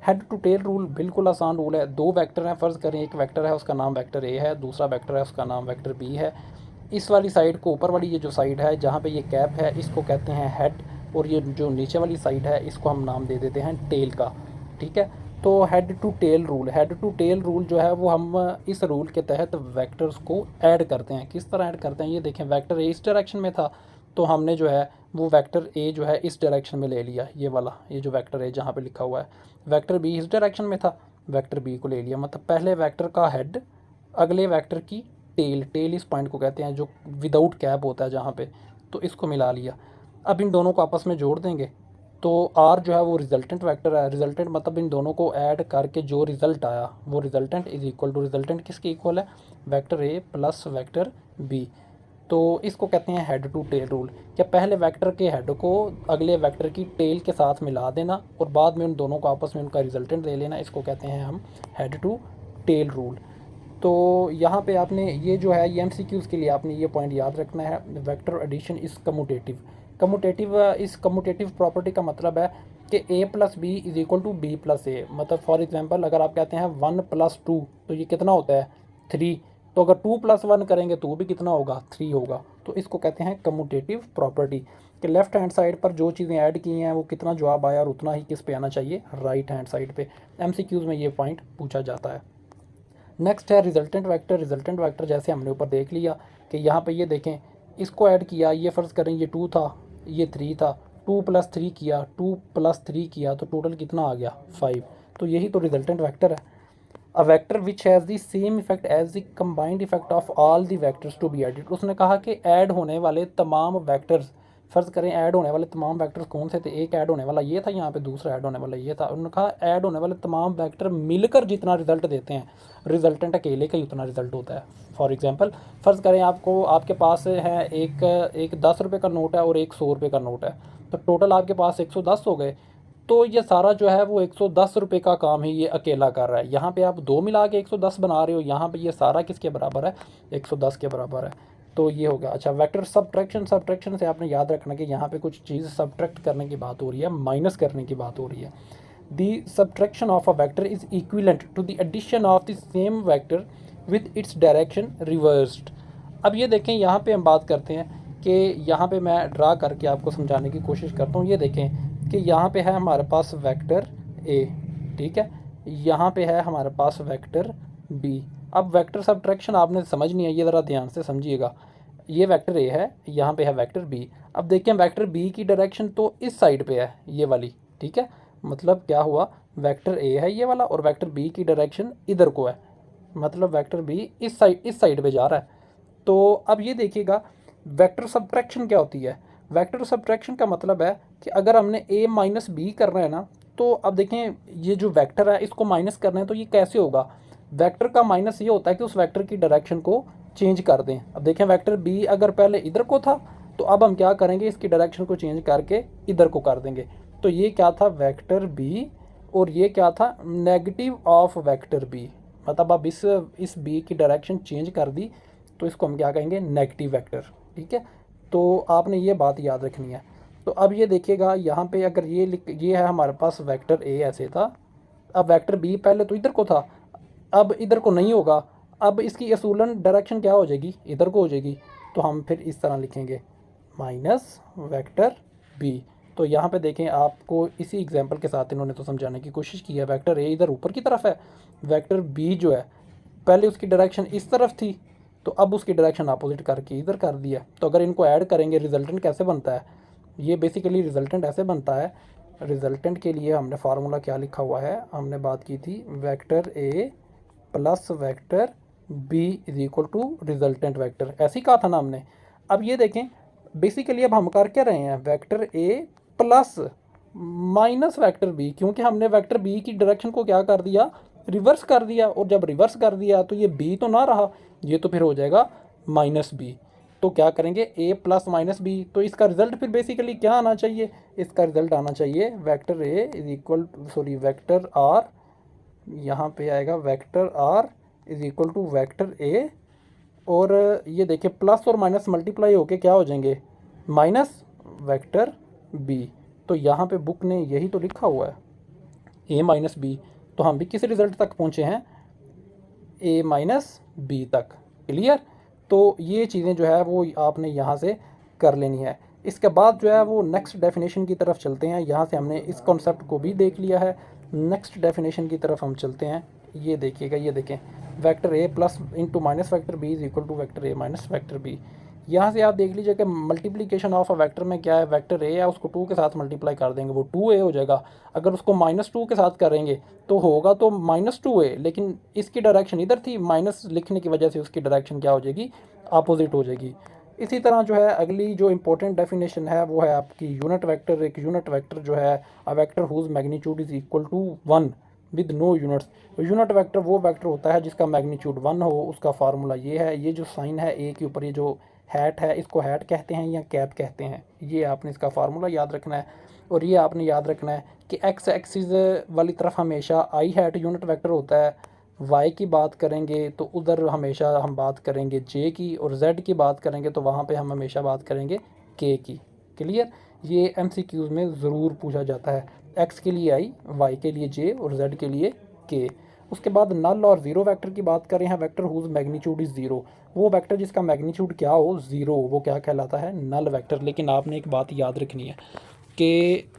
Head to tail rule बिल्कुल आसान rule है। दो वेक्टर हैं, फ़र्ज़ करें एक वेक्टर है उसका नाम वेक्टर ए है, दूसरा वेक्टर है उसका नाम वेक्टर बी है। इस वाली साइड को, ऊपर वाली ये जो साइड है जहाँ पे ये कैप है, इसको कहते हैं हेड, और ये जो नीचे वाली साइड है इसको हम नाम दे देते हैं टेल का। ठीक है, तो head to tail rule, head to tail rule जो है वो हम इस रूल के तहत वेक्टर्स को ऐड करते हैं। किस तरह ऐड करते हैं, ये देखें वेक्टर ए इस डायरेक्शन में था, तो हमने जो है वो वेक्टर ए जो है इस डायरेक्शन में ले लिया, ये वाला, ये जो वेक्टर है जहाँ पे लिखा हुआ है। वेक्टर बी इस डायरेक्शन में था, वेक्टर बी को ले लिया, मतलब पहले वेक्टर का हेड, अगले वेक्टर की टेल, टेल इस पॉइंट को कहते हैं जो विदाउट कैप होता है जहाँ पे, तो इसको मिला लिया। अब इन दोनों को आपस में जोड़ देंगे, तो आर जो है वो रिजल्टेंट वेक्टर है। रिजल्टेंट मतलब इन दोनों को ऐड करके जो रिज़ल्ट आया वो resultant is equal to, resultant किसके इक्वल है, vector A plus vector B. तो इसको कहते हैं हेड टू टेल रूल, कि पहले वेक्टर के हेड को अगले वेक्टर की टेल के साथ मिला देना और बाद में उन दोनों को आपस में उनका रिजल्टेंट ले लेना, इसको कहते हैं हम हेड टू टेल रूल। तो यहाँ पे आपने ये जो है ये एमसीक्यूज़ के लिए आपने ये पॉइंट याद रखना है, vector addition is commutative. Commutative, इस कम्यूटेटिव प्रॉपर्टी का मतलब है कि A plus B is equal to B plus A. मतलब फॉर एग्जांपल अगर आप कहते हैं 1 + 2 तो ये कितना होता है 3, तो अगर 2 + 1 करेंगे तो वो भी कितना होगा 3 होगा। तो इसको कहते हैं कम्यूटेटिव प्रॉपर्टी, कि लेफ्ट हैंड साइड पर जो चीज़ें ऐड की हैं वो कितना जवाब आया और उतना ही किस पे आना चाहिए, राइट हैंड साइड पे। एमसीक्यूज़ में ये पॉइंट पूछा जाता है। नेक्स्ट है रिजल्टेंट वेक्टर। रिजल्टेंट वेक्टर जैसे हमने ऊपर देख लिया कि यहाँ पे ये देखें, इसको ऐड किया, ये फ़र्ज़ करें ये 2 था ये 3 था, 2 + 3 किया, 2 + 3 किया, तो टोटल कितना आ गया 5। तो यही तो रिजल्टेंट वेक्टर है। A vector which has the same effect as the combined effect of all the vectors to be added. उसने कहा कि ऐड होने वाले तमाम वेक्टर्स, फ़र्ज़ करें ऐड होने वाले तमाम वेक्टर्स कौन से थे, एक ऐड होने वाला ये था यहाँ पे, दूसरा ऐड होने वाला ये था। उन्होंने कहा ऐड होने वाले तमाम वेक्टर मिलकर जितना रिजल्ट देते हैं, रिजल्टेंट अकेले का ही उतना रिजल्ट होता है। फॉर एग्जांपल फ़र्ज़ करें आपको, आपके पास है एक 10 रुपये का नोट है और एक 100 रुपये का नोट है, तो टोटल आपके पास 110 हो गए। तो ये सारा जो है वो 110 रुपये का काम ही ये अकेला कर रहा है। यहाँ पे आप दो मिला के 110 बना रहे हो, यहाँ पे ये सारा किसके बराबर है, 110 के बराबर है। तो ये हो गया। अच्छा, वेक्टर सब्ट्रैक्शन, सब्ट्रैक्शन से आपने याद रखना कि यहाँ पे कुछ चीज़ सब्ट्रैक्ट करने की बात हो रही है, माइनस करने की बात हो रही है। The subtraction of a vector is equivalent to the addition of the same vector with its direction reversed. अब ये देखें, यहाँ पे हम बात करते हैं कि यहाँ पे मैं ड्रा करके आपको समझाने की कोशिश करता हूँ। ये देखें कि यहाँ पे है हमारे पास वेक्टर ए, ठीक है, यहाँ पे है हमारे पास वेक्टर बी। अब वेक्टर सब्ट्रैक्शन आपने समझनी है, ये ज़रा ध्यान से समझिएगा। ये वेक्टर ए है, यहाँ पे है वेक्टर बी। अब देखिए वेक्टर बी की डायरेक्शन तो इस साइड पे है, ये वाली, ठीक है। मतलब क्या हुआ, वेक्टर ए है ये वाला और वेक्टर बी की डायरेक्शन इधर को है, मतलब वेक्टर बी इस साइड पे जा रहा है। तो अब ये देखिएगा वेक्टर सब्ट्रैक्शन क्या होती है। वेक्टर सब्ट्रैक्शन का मतलब है कि अगर हमने a माइनस बी करना है ना, तो अब देखें ये जो वेक्टर है इसको माइनस करना है, तो ये कैसे होगा, वेक्टर का माइनस ये होता है कि उस वेक्टर की डायरेक्शन को चेंज कर दें। अब देखें वेक्टर बी अगर पहले इधर को था, तो अब हम क्या करेंगे, इसकी डायरेक्शन को चेंज करके इधर को कर देंगे। तो ये क्या था, वेक्टर बी, और ये क्या था, नेगेटिव ऑफ वेक्टर बी। मतलब अब इस बी की डायरेक्शन चेंज कर दी, तो इसको हम क्या कहेंगे, नेगेटिव वेक्टर। ठीक है, तो आपने ये बात याद रखनी है। तो अब ये देखिएगा यहाँ पे अगर ये है हमारे पास वेक्टर ए ऐसे था, अब वेक्टर बी पहले तो इधर को था, अब इधर को नहीं होगा, अब इसकी असूलन डायरेक्शन क्या हो जाएगी, इधर को हो जाएगी। तो हम फिर इस तरह लिखेंगे माइनस वेक्टर बी। तो यहाँ पे देखें, आपको इसी एग्जांपल के साथ इन्होंने तो समझाने की कोशिश की है। वेक्टर ए इधर ऊपर की तरफ है, वेक्टर बी जो है पहले उसकी डायरेक्शन इस तरफ थी, तो अब उसकी डायरेक्शन अपोजिट करके इधर कर दिया। तो अगर इनको ऐड करेंगे रिजल्टेंट कैसे बनता है, ये बेसिकली रिजल्टेंट ऐसे बनता है। रिजल्टेंट के लिए हमने फार्मूला क्या लिखा हुआ है, हमने बात की थी vector A plus vector B is equal to resultant vector, ऐसे ही कहा था ना हमने। अब ये देखें बेसिकली अब हम कर क्या रहे हैं, vector A plus minus vector B, क्योंकि हमने वेक्टर बी की डायरेक्शन को क्या कर दिया, रिवर्स कर दिया। और जब रिवर्स कर दिया तो ये बी तो ना रहा, ये तो फिर हो जाएगा माइनस बी। तो क्या करेंगे, ए प्लस माइनस बी, तो इसका रिजल्ट फिर बेसिकली क्या आना चाहिए, इसका रिजल्ट आना चाहिए vector A is equal, sorry vector R, यहाँ पे आएगा vector R is equal to vector A, और ये देखिए प्लस और माइनस मल्टीप्लाई होके क्या हो जाएंगे, माइनस वेक्टर बी। तो यहाँ पे बुक ने यही तो लिखा हुआ है, ए माइनस बी, तो हम भी किस रिज़ल्ट तक पहुँचे हैं, ए माइनस बी तक। क्लियर। तो ये चीज़ें जो है वो आपने यहाँ से कर लेनी है। इसके बाद जो है वो नेक्स्ट डेफिनेशन की तरफ चलते हैं। यहाँ से हमने इस कॉन्सेप्ट को भी देख लिया है। नेक्स्ट डेफिनेशन की तरफ हम चलते हैं। ये देखिएगा, ये देखें, vector A plus into minus vector B is equal to vector A minus vector B. यहाँ से आप देख लीजिए कि मल्टीप्लिकेशन ऑफ अ वेक्टर में क्या है, वेक्टर ए है उसको 2 के साथ मल्टीप्लाई कर देंगे वो 2a हो जाएगा। अगर उसको -2 के साथ करेंगे तो होगा तो -2a, लेकिन इसकी डायरेक्शन इधर थी, माइनस लिखने की वजह से उसकी डायरेक्शन क्या हो जाएगी, अपोजिट हो जाएगी। इसी तरह जो है अगली जो इंपॉर्टेंट डेफिनेशन है वो है आपकी यूनिट वेक्टर। एक यूनिट वेक्टर जो है a vector whose magnitude is equal to 1 with no units. Unit vector वो वेक्टर होता है जिसका मैग्नीट्यूड 1 हो। उसका फार्मूला ये है, ये जो साइन है ए के ऊपर, ये जो हैट है, इसको हैट कहते हैं या कैप कहते हैं। ये आपने इसका फार्मूला याद रखना है। और ये आपने याद रखना है कि एक्स एक्सिस वाली तरफ हमेशा आई हैट यूनिट वेक्टर होता है। वाई की बात करेंगे तो उधर हमेशा हम बात करेंगे जे की, और जेड की बात करेंगे तो वहाँ पे हम हमेशा बात करेंगे के की। क्लियर। ये एमसीक्यूज़ में ज़रूर पूछा जाता है। एक्स के लिए आई, वाई के लिए जे और जेड के लिए के। उसके बाद नल और ज़ीरो वेक्टर की बात करें हैं, vector whose magnitude is zero. वो वेक्टर जिसका मैग्नीट्यूड क्या हो, ज़ीरो, वो क्या कहलाता है, नल वेक्टर। लेकिन आपने एक बात याद रखनी है कि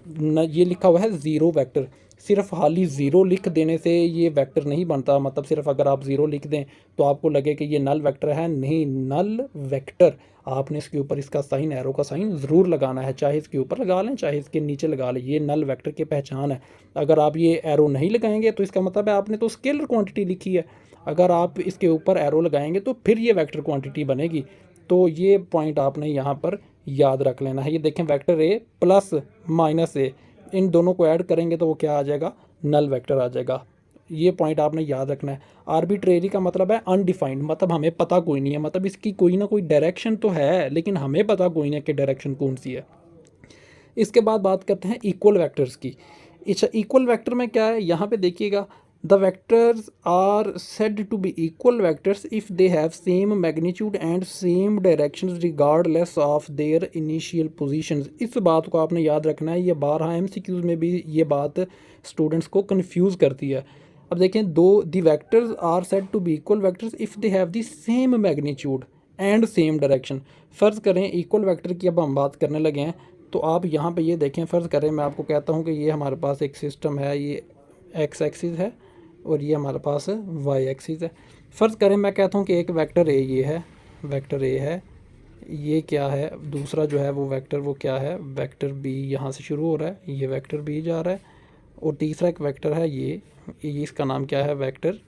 ये लिखा हुआ है ज़ीरो वेक्टर, सिर्फ खाली ज़ीरो लिख देने से ये वेक्टर नहीं बनता। मतलब सिर्फ अगर आप ज़ीरो लिख दें तो आपको लगे कि ये नल वेक्टर है, नहीं, नल वेक्टर आपने इसके ऊपर इसका साइन, एरो का साइन ज़रूर लगाना है। चाहे इसके ऊपर लगा लें चाहे इसके नीचे लगा लें, ये नल वेक्टर की पहचान है। अगर आप ये एरो नहीं लगाएंगे तो इसका मतलब है आपने तो स्केलर क्वांटिटी लिखी है। अगर आप इसके ऊपर एरो लगाएंगे तो फिर ये वेक्टर क्वांटिटी बनेगी। तो ये पॉइंट आपने यहाँ पर याद रख लेना है। ये देखें, वेक्टर ए प्लस माइनस ए, इन दोनों को ऐड करेंगे तो वो क्या आ जाएगा, नल वेक्टर आ जाएगा। ये पॉइंट आपने याद रखना है। आर्बिट्रेरी का मतलब है अनडिफाइंड, मतलब हमें पता कोई नहीं है, मतलब इसकी कोई ना कोई डायरेक्शन तो है लेकिन हमें पता कोई नहीं कि डायरेक्शन कौन सी है। इसके बाद बात करते हैं इक्वल वेक्टर्स की। अच्छा, इक्वल वेक्टर में क्या है, यहाँ पे देखिएगा, the vectors are said to be equal vectors if they have same magnitude and same directions regardless of their initial positions. इस बात को आपने याद रखना है। ये 12 एमसीक्यूज़ में भी ये बात स्टूडेंट्स को कंफ्यूज करती है। अब देखें, the vectors are said to be equal vectors if they have the same magnitude and same direction. फ़र्ज़ करें इक्वल वेक्टर की अब हम बात करने लगे हैं, तो आप यहाँ पे ये देखें, फ़र्ज़ करें मैं आपको कहता हूँ कि ये हमारे पास एक सिस्टम है, ये एक्स एक्सिस है और ये हमारे पास वाई एक्सिस है। फ़र्ज़ करें मैं कहता हूँ कि एक वेक्टर ए ये है, वेक्टर ए है, ये क्या है, दूसरा जो है वो वेक्टर वो क्या है, वेक्टर बी यहाँ से शुरू हो रहा है, ये वेक्टर बी जा रहा है, और तीसरा एक वेक्टर है ये इसका नाम क्या है, वेक्टर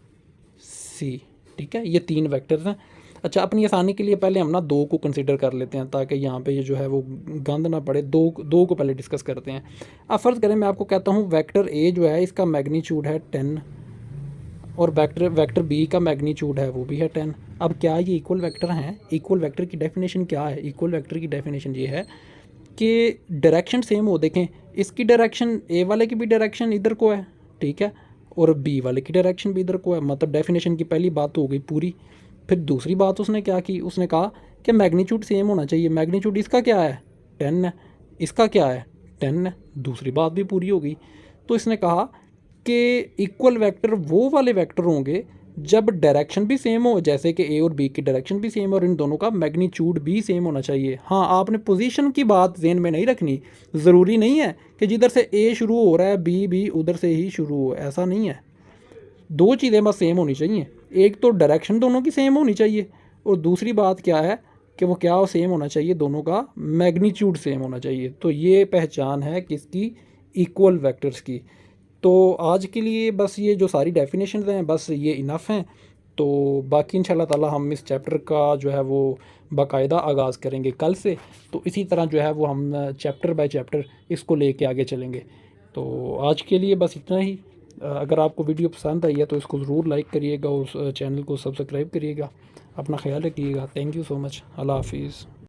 सी। ठीक है, ये 3 वेक्टर्स हैं। अच्छा, अपनी आसानी के लिए पहले हम ना 2 को कंसिडर कर लेते हैं ताकि यहाँ पे ये जो है वो गंद ना पड़े। दो को पहले डिस्कस करते हैं। अब फ़र्ज़ करें मैं आपको कहता हूँ वेक्टर ए जो है इसका मैग्नीट्यूड है 10 और वेक्टर बी का मैग्नीट्यूड है वो भी है 10। अब क्या ये इक्वल वेक्टर हैं? इक्वल वेक्टर की डेफिनेशन क्या है? इक्वल वेक्टर की डेफिनेशन ये है कि डायरेक्शन सेम हो। देखें, इसकी डायरेक्शन, ए वाले की भी डायरेक्शन इधर को है, ठीक है, और बी वाले की डायरेक्शन भी इधर को है। मतलब डेफिनेशन की पहली बात तो हो गई पूरी। फिर दूसरी बात उसने क्या की, उसने कहा कि मैग्नीट्यूड सेम होना चाहिए। मैग्नीट्यूड इसका क्या है, 10 है, इसका क्या है, 10 है। दूसरी बात भी पूरी हो गई। तो इसने कहा कि इक्वल वेक्टर वो वाले वेक्टर होंगे जब डायरेक्शन भी सेम हो, जैसे कि ए और बी की डायरेक्शन भी सेम और इन दोनों का मैग्नीट्यूड भी सेम होना चाहिए। हाँ, आपने पोजीशन की बात ज़हन में नहीं रखनी। ज़रूरी नहीं है कि जिधर से ए शुरू हो रहा है बी भी उधर से ही शुरू हो, ऐसा नहीं है। 2 चीज़ें बस सेम होनी चाहिए। एक तो डायरेक्शन दोनों की सेम होनी चाहिए, और दूसरी बात क्या है कि वो क्या सेम होना चाहिए, दोनों का मैग्नीट्यूड सेम होना चाहिए। तो ये पहचान है किसकी, इक्वल वेक्टर्स की। तो आज के लिए बस ये जो सारी डेफिनेशंस हैं बस ये इनफ हैं। तो बाकी इंशाल्लाह ताला हम इस चैप्टर का जो है वो बाकायदा आगाज़ करेंगे कल से। तो इसी तरह जो है वो हम चैप्टर बाय चैप्टर इसको लेके आगे चलेंगे। तो आज के लिए बस इतना ही। अगर आपको वीडियो पसंद आई है तो इसको ज़रूर लाइक करिएगा, उस चैनल को सब्सक्राइब करिएगा। अपना ख्याल रखिएगा। Thank you so much. अल्लाह हाफिज़।